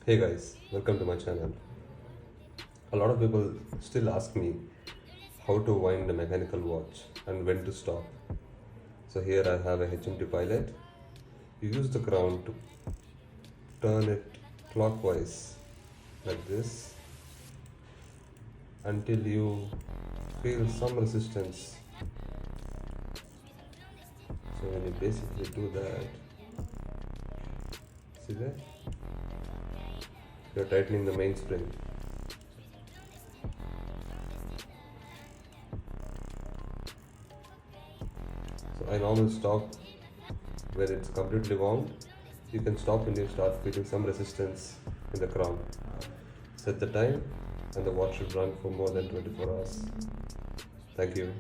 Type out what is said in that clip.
Hey guys, welcome to my channel. A lot of people still ask me how to wind a mechanical watch and when to stop. So here I have a HMT Pilot. You use the crown to turn it clockwise like this until you feel some resistance. So when you basically do that, see that? You're tightening the mainspring. So I normally stop when it's completely wound. You can stop when you start feeling some resistance in the crown. Set the time and the watch should run for more than 24 hours. Thank you.